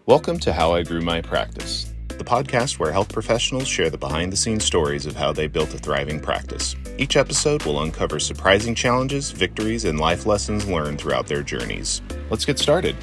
Welcome to How I Grew My Practice, the podcast where health professionals share the behind-the-scenes stories of how they built a thriving practice. Each episode will uncover surprising challenges, victories, and life lessons learned throughout their journeys. Let's get started.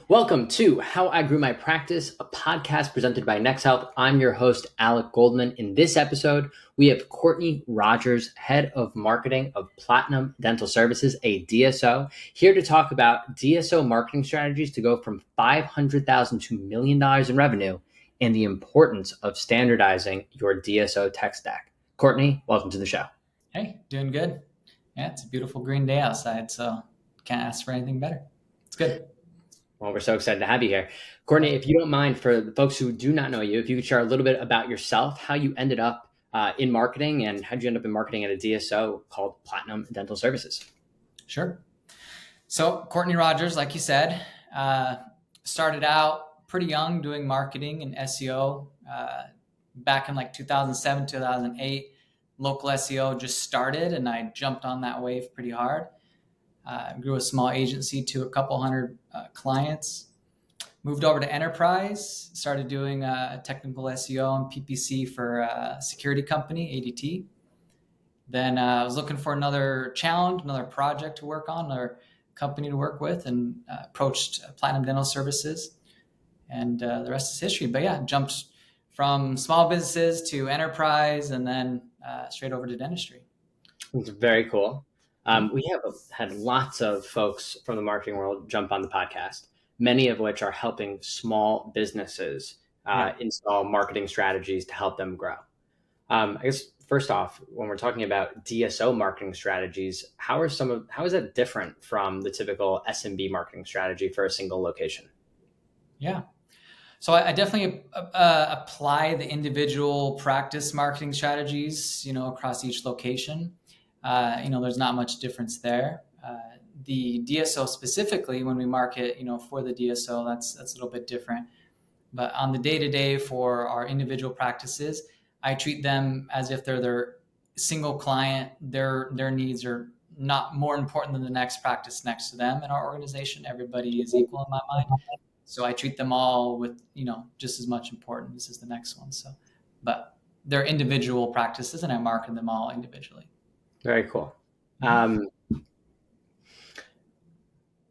Welcome to How I Grew My Practice, a podcast presented by NexHealth. I'm your host, Alec Goldman. In this episode, we have Courtney Rogers, Head of Marketing of Platinum Dental Services, a DSO, here to talk about DSO marketing strategies to go from $500,000 to $1 million in revenue and the importance of standardizing your DSO tech stack. Courtney, welcome to the show. Hey, doing good. Yeah, it's a beautiful green day outside, so can't ask for anything better. It's good. Well, we're so excited to have you here. Courtney, if you don't mind, for the folks who do not know you, if you could share a little bit about yourself, how you ended up in marketing, and how did you end up in marketing at a DSO called Platinum Dental Services? Sure. So Courtney Rogers, like you said, started out pretty young doing marketing and SEO back in like 2007, 2008. Local SEO just started, and I jumped on that wave pretty hard. Grew a small agency to a couple hundred clients, moved over to enterprise, started doing technical SEO and PPC for a security company, ADT. Then I was looking for another challenge, another project to work on, another company to work with, and approached Platinum Dental Services, and the rest is history. But yeah, jumped from small businesses to enterprise, and then straight over to dentistry. It's very cool. We have had lots of folks from the marketing world jump on the podcast, many of which are helping small businesses install marketing strategies to help them grow. I guess first off, when we're talking about DSO marketing strategies, how is that different from the typical SMB marketing strategy for a single location? Yeah. So I definitely apply the individual practice marketing strategies, across each location. There's not much difference there. The DSO specifically, when we market, for the DSO, that's a little bit different. But on the day-to-day for our individual practices, I treat them as if they're their single client. Their needs are not more important than the next practice next to them in our organization. Everybody is equal in my mind. So I treat them all with, just as much importance as the next one. So, but they're individual practices, and I market them all individually. Very cool.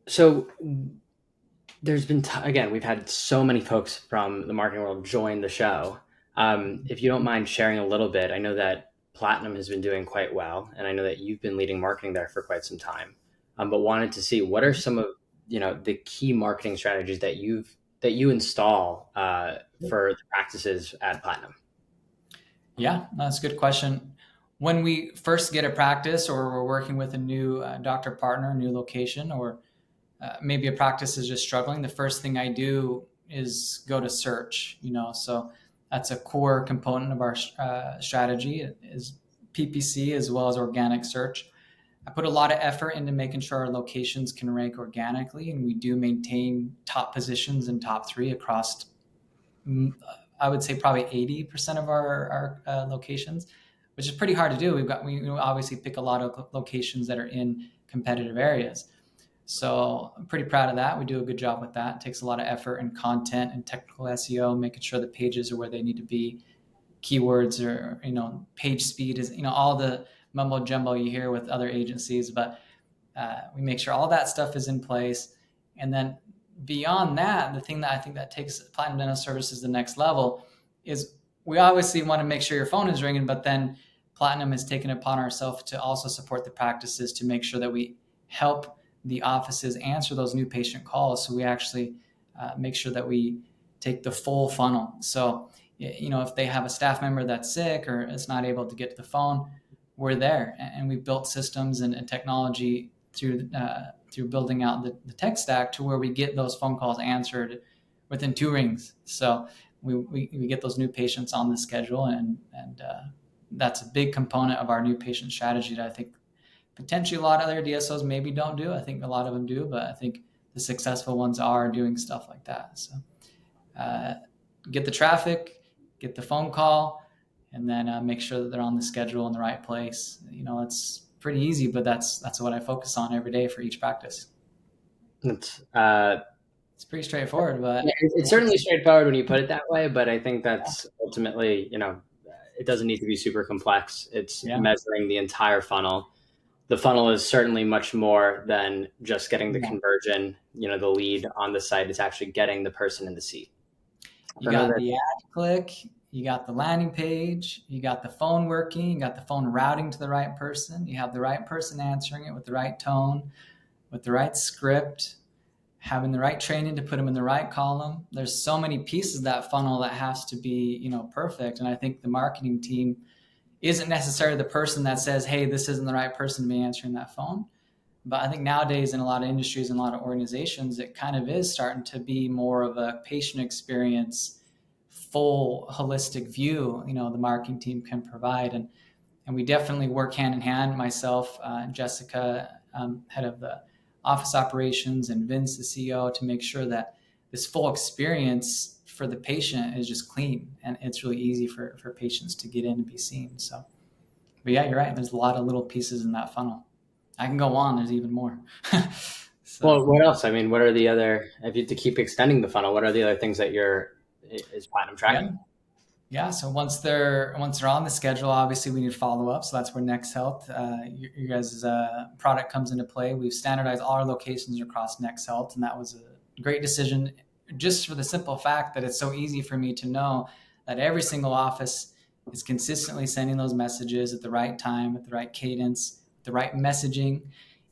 So there's been, again, we've had so many folks from the marketing world join the show. If you don't mind sharing a little bit, I know that Platinum has been doing quite well, and I know that you've been leading marketing there for quite some time. But wanted to see, what are some of, the key marketing strategies that you install for the practices at Platinum? Yeah, that's a good question. When we first get a practice, or we're working with a new doctor partner, new location, or maybe a practice is just struggling, the first thing I do is go to search, so that's a core component of our strategy is PPC as well as organic search. I put a lot of effort into making sure our locations can rank organically, and we do maintain top positions in top 3 across, I would say probably 80% of our locations, which is pretty hard to do. We obviously pick a lot of locations that are in competitive areas. So I'm pretty proud of that. We do a good job with that. It takes a lot of effort and content and technical SEO, making sure the pages are where they need to be. Keywords or, page speed is, all the mumbo jumbo you hear with other agencies, but we make sure all that stuff is in place. And then beyond that, the thing that I think that takes Platinum Dental Services to the next level is we obviously want to make sure your phone is ringing, but then Platinum has taken it upon ourselves to also support the practices to make sure that we help the offices answer those new patient calls. So we actually make sure that we take the full funnel. So, if they have a staff member that's sick or is not able to get to the phone, we're there. And we've built systems and technology through building out the tech stack to where we get those phone calls answered within 2 rings. So we get those new patients on the schedule, and that's a big component of our new patient strategy that I think potentially a lot of other DSOs maybe don't do. I think a lot of them do, but I think the successful ones are doing stuff like that. So get the traffic, get the phone call, and then make sure that they're on the schedule in the right place. It's pretty easy, but that's what I focus on every day for each practice. It's pretty straightforward, but it's certainly straightforward when you put it that way, but I think that's ultimately, it doesn't need to be super complex. It's yeah, measuring the entire funnel. The funnel is certainly much more than just getting the yeah. conversion, the lead on the site. It's actually getting the person in the seat. You So I know got that. the ad click, you got the landing page, you got the phone working, you got the phone routing to the right person, you have the right person answering it with the right tone, with the right script, having the right training to put them in the right column. There's so many pieces of that funnel that has to be, perfect. And I think the marketing team isn't necessarily the person that says, hey, this isn't the right person to be answering that phone. But I think nowadays in a lot of industries and a lot of organizations, it kind of is starting to be more of a patient experience, full holistic view, the marketing team can provide. And we definitely work hand in hand, myself, Jessica, head of the office operations, and Vince, the CEO, to make sure that this full experience for the patient is just clean and it's really easy for patients to get in and be seen. So, but yeah, you're right. There's a lot of little pieces in that funnel. I can go on. There's even more. Well, So what else? I mean, what are the other, if you have to keep extending the funnel, what are the other things that is Platinum yeah, tracking? yeah. So once they're on the schedule, obviously we need follow up. So that's where NexHealth, you guys' product comes into play. We've standardized all our locations across NexHealth, and that was a great decision, just for the simple fact that it's so easy for me to know that every single office is consistently sending those messages at the right time, at the right cadence, the right messaging.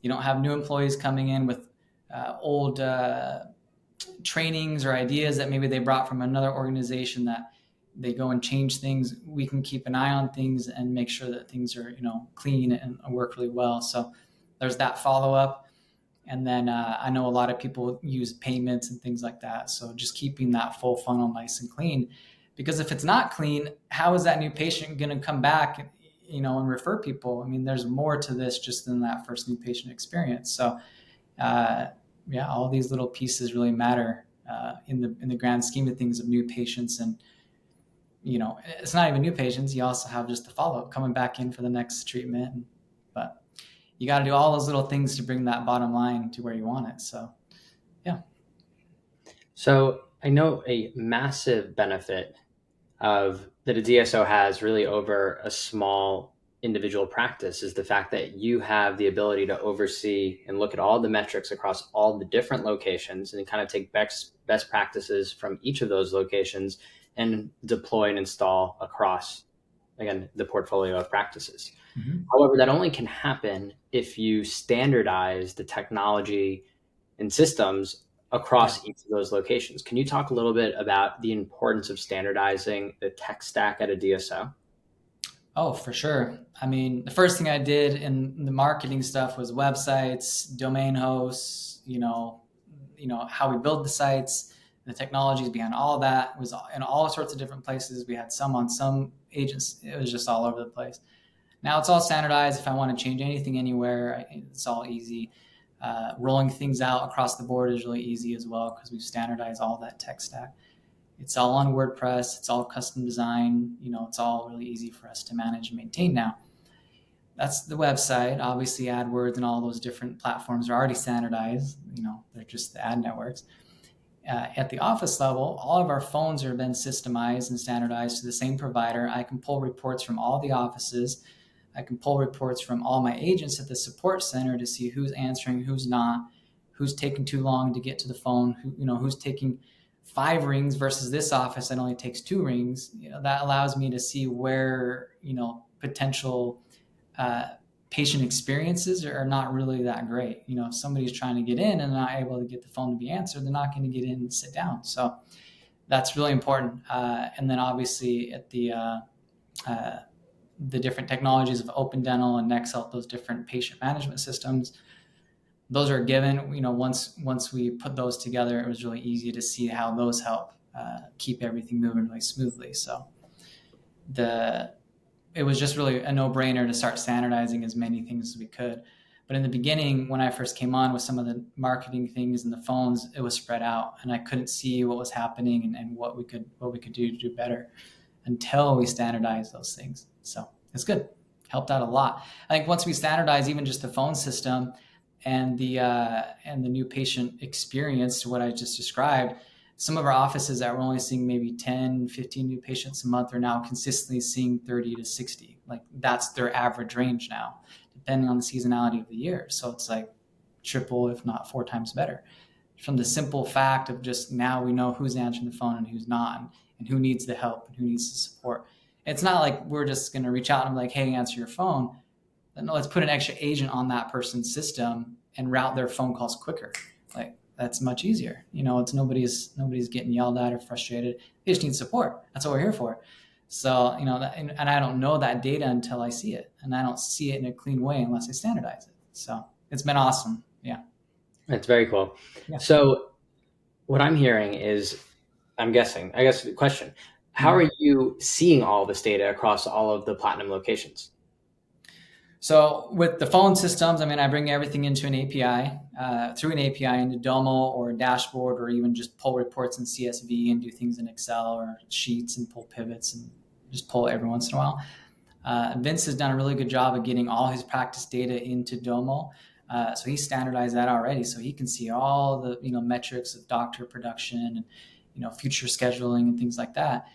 You don't have new employees coming in with old trainings or ideas that maybe they brought from another organization that they go and change things. We can keep an eye on things and make sure that things are, clean and work really well. So there's that follow up. And then I know a lot of people use payments and things like that. So just keeping that full funnel nice and clean, because if it's not clean, how is that new patient going to come back, and refer people? I mean, there's more to this just than that first new patient experience. So yeah, all these little pieces really matter in the grand scheme of things of new patients. And it's not even new patients. You also have just the follow-up coming back in for the next treatment. But you got to do all those little things to bring that bottom line to where you want it. So yeah. So I know a massive benefit that a DSO has really over a small individual practice is the fact that you have the ability to oversee and look at all the metrics across all the different locations and kind of take best practices from each of those locations and deploy and install across, again, the portfolio of practices. Mm-hmm. However, that only can happen if you standardize the technology and systems across each of those locations. Can you talk a little bit about the importance of standardizing the tech stack at a DSO? Oh, for sure. I mean, the first thing I did in the marketing stuff was websites, domain hosts, how we build the sites, the technologies behind all that. It was in all sorts of different places. We had some on some agents. It was just all over the place. Now it's all standardized. If I want to change anything anywhere, it's all easy. Rolling things out across the board is really easy as well because we've standardized all that tech stack. It's all on WordPress. It's all custom design. It's all really easy for us to manage and maintain now. That's the website. Obviously, AdWords and all those different platforms are already standardized. They're just the ad networks. At the office level, all of our phones are then systemized and standardized to the same provider. I can pull reports from all the offices. I can pull reports from all my agents at the support center to see who's answering, who's not, who's taking too long to get to the phone, who's taking 5 rings versus this office that only takes 2 rings. That allows me to see where, potential patient experiences are not really that great. If somebody's trying to get in and not able to get the phone to be answered, they're not going to get in and sit down. So that's really important. And then obviously at the different technologies of Open Dental and NexHealth, those different patient management systems, those are given. Once we put those together, it was really easy to see how those help keep everything moving really smoothly. So it was just really a no-brainer to start standardizing as many things as we could. But in the beginning, when I first came on with some of the marketing things and the phones, it was spread out, and I couldn't see what was happening and what we could do to do better until we standardized those things. So it's good. Helped out a lot. I think once we standardize even just the phone system, and the new patient experience, what I just described. Some of our offices that were only seeing maybe 10, 15 new patients a month are now consistently seeing 30 to 60. Like that's their average range now, depending on the seasonality of the year. So it's like triple, if not 4 times better, from the simple fact of just now we know who's answering the phone and who's not, and who needs the help and who needs the support. It's not like we're just going to reach out and be like, hey, answer your phone. No, let's put an extra agent on that person's system and route their phone calls quicker. Like that's much easier. It's nobody's getting yelled at or frustrated. They just need support. That's what we're here for. So, and I don't know that data until I see it, and I don't see it in a clean way unless I standardize it. So it's been awesome. Yeah. That's very cool. Yeah. So what I'm hearing is, I guess the question, how are you seeing all this data across all of the Platinum locations? So with the phone systems, I bring everything into an API, through an API into Domo or a dashboard, or even just pull reports in CSV and do things in Excel or Sheets and pull pivots and just pull every once in a while. Vince has done a really good job of getting all his practice data into Domo. So he standardized that already. So he can see all the, metrics of doctor production and, future scheduling and things like that.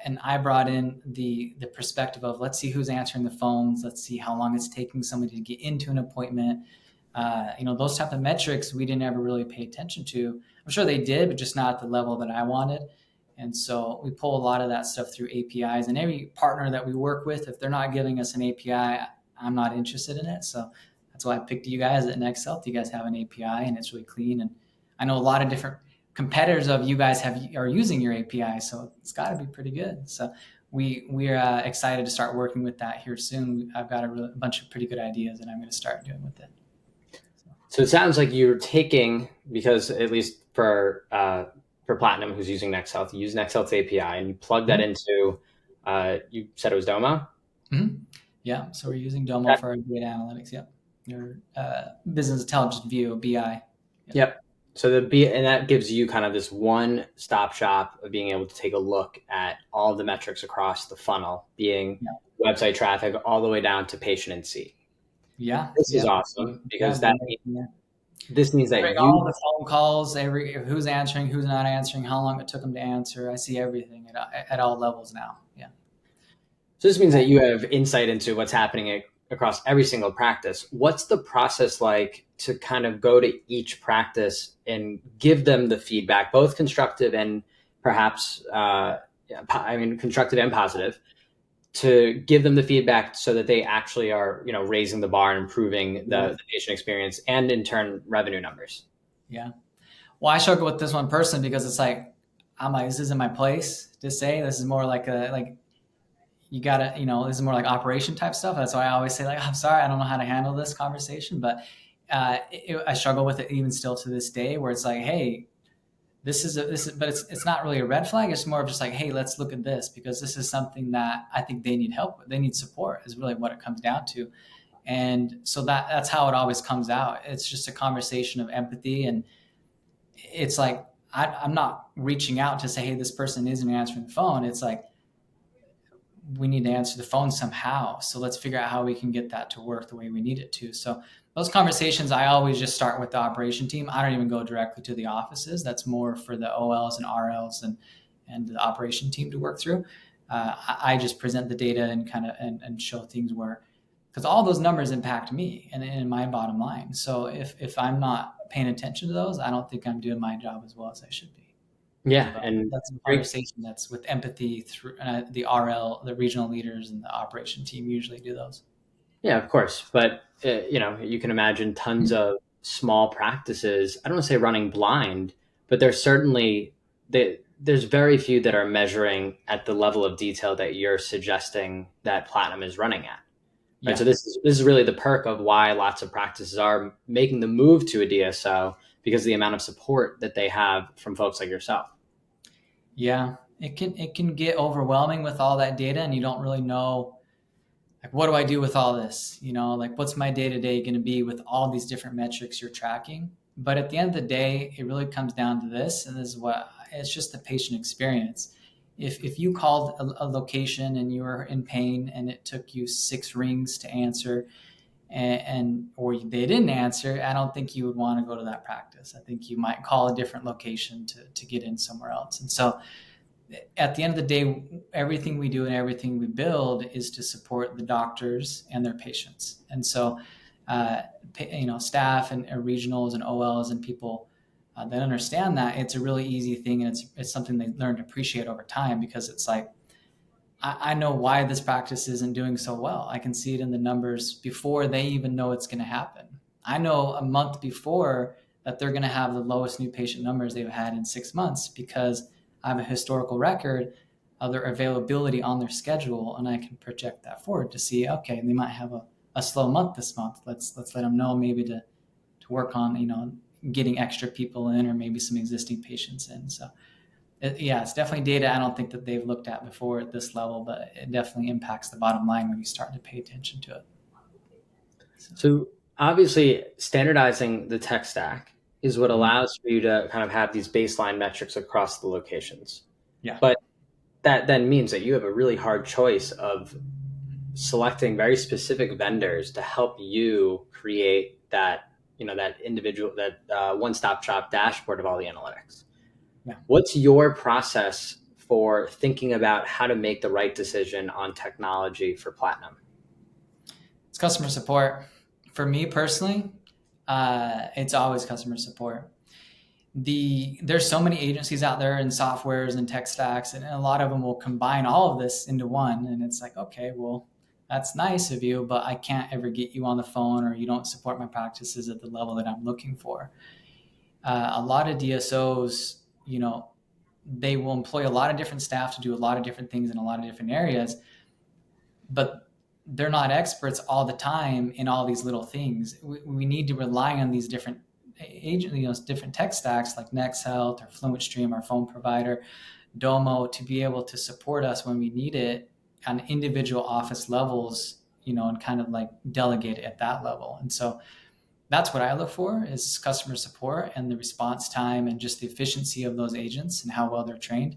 And I brought in the perspective of, let's see who's answering the phones. Let's see how long it's taking somebody to get into an appointment. Those type of metrics we didn't ever really pay attention to. I'm sure they did, but just not at the level that I wanted. And so we pull a lot of that stuff through APIs, and every partner that we work with, if they're not giving us an API, I'm not interested in it. So that's why I picked you guys at NexHealth. You guys have an API and it's really clean. And I know a lot of different competitors of you guys are using your API, so it's got to be pretty good. So we're excited to start working with that here soon. I've got a bunch of pretty good ideas that I'm going to start doing with it. So it sounds like you're taking, because at least for Platinum, who's using NexHealth, you use NexHealth's API and you plug that into, you said it was Domo? Mm-hmm. Yeah, so we're using Domo for our data analytics. Yep, your business intelligence view, BI. Yep. So and that gives you kind of this one-stop shop of being able to take a look at all the metrics across the funnel, being website traffic all the way down to patient and seat. Yeah, this is awesome because this means that all the phone calls, who's answering, who's not answering, how long it took them to answer. I see everything at all levels now. Yeah. So this means that you have insight into what's happening across every single practice. What's the process like to kind of go to each practice and give them the feedback, both constructive and perhaps, constructive and positive, to give them the feedback so that they actually are, raising the bar and improving the patient experience and in turn revenue numbers? Yeah. Well, I struggle with this one person because it's like, this isn't my place to say. This is more you gotta, this is more like operation type stuff. That's why I always say I'm sorry, I don't know how to handle this conversation, but I struggle with it even still to this day, where it's like, hey, but it's not really a red flag. It's more of just like, hey, let's look at this because this is something that I think they need help with. They need support is really what it comes down to. And so that's how it always comes out. It's just a conversation of empathy. And it's like, I'm not reaching out to say, hey, this person isn't answering the phone. It's like, we need to answer the phone somehow. So let's figure out how we can get that to work the way we need it to. So those conversations, I always just start with the operation team. I don't even go directly to the offices. That's more for the OLs and RLs and the operation team to work through. I just present the data and show things because all those numbers impact me and my bottom line. So if I'm not paying attention to those, I don't think I'm doing my job as well as I should be. Yeah, so and that's a conversation that's with empathy through the RL, the regional leaders, and the operation team usually do those. Yeah, of course. But, you can imagine tons of small practices, I don't want to say running blind, but there's certainly, there's very few that are measuring at the level of detail that you're suggesting that Platinum is running at. Right? Yeah. So this is really the perk of why lots of practices are making the move to a DSO, because of the amount of support that they have from folks like yourself. Yeah, it can get overwhelming with all that data, and you don't really know, what do I do with all this? What's my day-to-day going to be with all these different metrics you're tracking? But at the end of the day, it really comes down to this, and this is it's just the patient experience. If you called a location and you were in pain and it took you 6 rings to answer, or they didn't answer, I don't think you would want to go to that practice. I think you might call a different location to get in somewhere else. And so at the end of the day, everything we do and everything we build is to support the doctors and their patients. And so, staff and regionals and OLs and people that understand that, it's a really easy thing. And it's something they learn to appreciate over time, because it's like, I know why this practice isn't doing so well. I can see it in the numbers before they even know it's going to happen. I know a month before that they're going to have the lowest new patient numbers they've had in 6 months, because I have a historical record of their availability on their schedule, and I can project that forward to see, okay, they might have a slow month this month. Let's let them know maybe to work on, getting extra people in, or maybe some existing patients in. So it's definitely data I don't think that they've looked at before at this level, but it definitely impacts the bottom line when you start to pay attention to it. So obviously, standardizing the tech stack is what allows for you to kind of have these baseline metrics across the locations. Yeah. But that then means that you have a really hard choice of selecting very specific vendors to help you create that, that individual, that one-stop shop dashboard of all the analytics. Yeah. What's your process for thinking about how to make the right decision on technology for Platinum? It's customer support. For me personally, it's always customer support. There's so many agencies out there and softwares and tech stacks, and a lot of them will combine all of this into one. And it's like, okay, well, that's nice of you, but I can't ever get you on the phone, or you don't support my practices at the level that I'm looking for. A lot of DSOs, they will employ a lot of different staff to do a lot of different things in a lot of different areas, but they're not experts all the time in all these little things. We need to rely on these different agents, different tech stacks like NexHealth or FluentStream, our phone provider, Domo, to be able to support us when we need it on individual office levels, and kind of like delegate it at that level. And so that's what I look for, is customer support and the response time and just the efficiency of those agents and how well they're trained.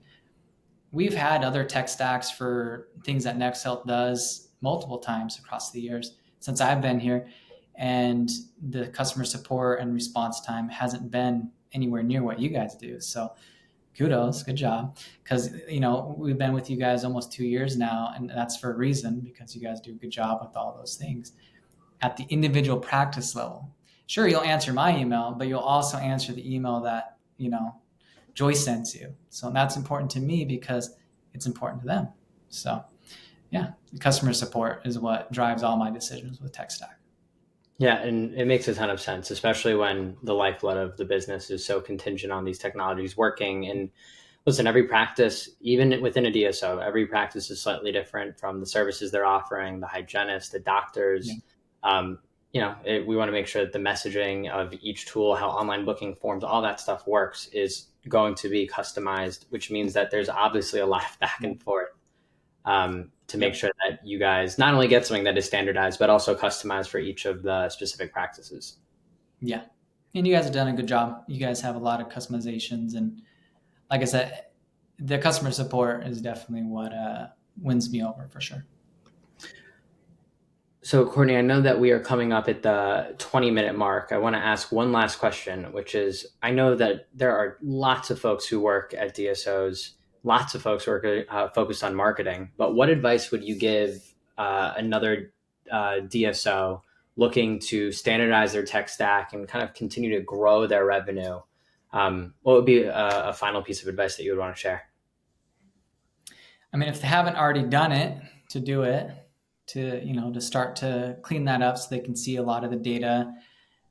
We've had other tech stacks for things that NexHealth does multiple times across the years since I've been here, and the customer support and response time hasn't been anywhere near what you guys do. So kudos, good job. Because, we've been with you guys almost 2 years now, and that's for a reason, because you guys do a good job with all those things. At the individual practice level, sure, you'll answer my email, but you'll also answer the email that, Joyce sends you. So that's important to me because it's important to them. So yeah, customer support is what drives all my decisions with tech stack. Yeah, and it makes a ton of sense, especially when the lifeblood of the business is so contingent on these technologies working. And listen, every practice, even within a DSO, every practice is slightly different from the services they're offering, the hygienists, the doctors. Yeah. We want to make sure that the messaging of each tool, how online booking forms, all that stuff works, is going to be customized, which means that there's obviously a lot of back and forth to make sure that you guys not only get something that is standardized, but also customized for each of the specific practices. Yeah. And you guys have done a good job. You guys have a lot of customizations. And like I said, the customer support is definitely what wins me over for sure. So Courtney, I know that we are coming up at the 20-minute mark. I want to ask one last question, which is, I know that there are lots of folks who work at DSOs, lots of folks who are focused on marketing, but what advice would you give another DSO looking to standardize their tech stack and kind of continue to grow their revenue? What would be a final piece of advice that you would want to share? I mean, if they haven't already done it, to do it, to start to clean that up so they can see a lot of the data.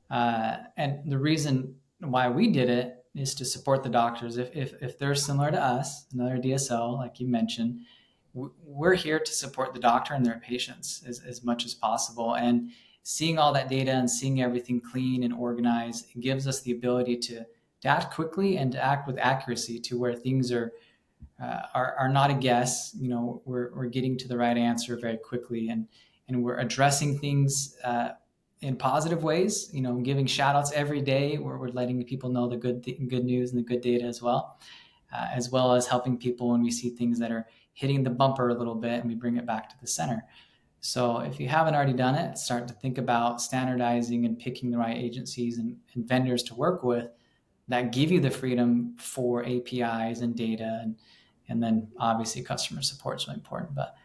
And the reason why we did it is to support the doctors. If they're similar to us, another DSO, like you mentioned, we're here to support the doctor and their patients as much as possible. And seeing all that data and seeing everything clean and organized, it gives us the ability to act quickly and to act with accuracy to where things are not a guess. We're getting to the right answer very quickly, and we're addressing things in positive ways. Giving shout outs every day, where we're letting people know the good news and the good data as well as helping people when we see things that are hitting the bumper a little bit, and we bring it back to the center. So if you haven't already done it, start to think about standardizing and picking the right agencies and vendors to work with that give you the freedom for APIs and data. And then obviously customer support is really important, but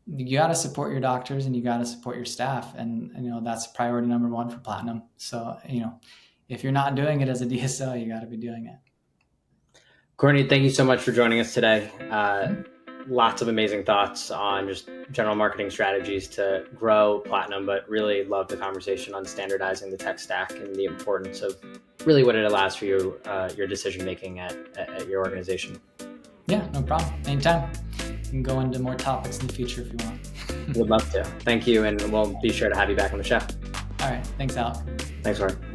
you got to support your doctors and you got to support your staff. And, that's priority number one for Platinum. So, if you're not doing it as a DSO, you got to be doing it. Courtney, thank you so much for joining us today. Lots of amazing thoughts on just general marketing strategies to grow Platinum, but really love the conversation on standardizing the tech stack and the importance of really what it allows for you, your decision-making at your organization. Yeah, no problem. Anytime. You can go into more topics in the future if you want. Would love to. Thank you. And we'll be sure to have you back on the show. All right. Thanks, Alec. Thanks, Warren.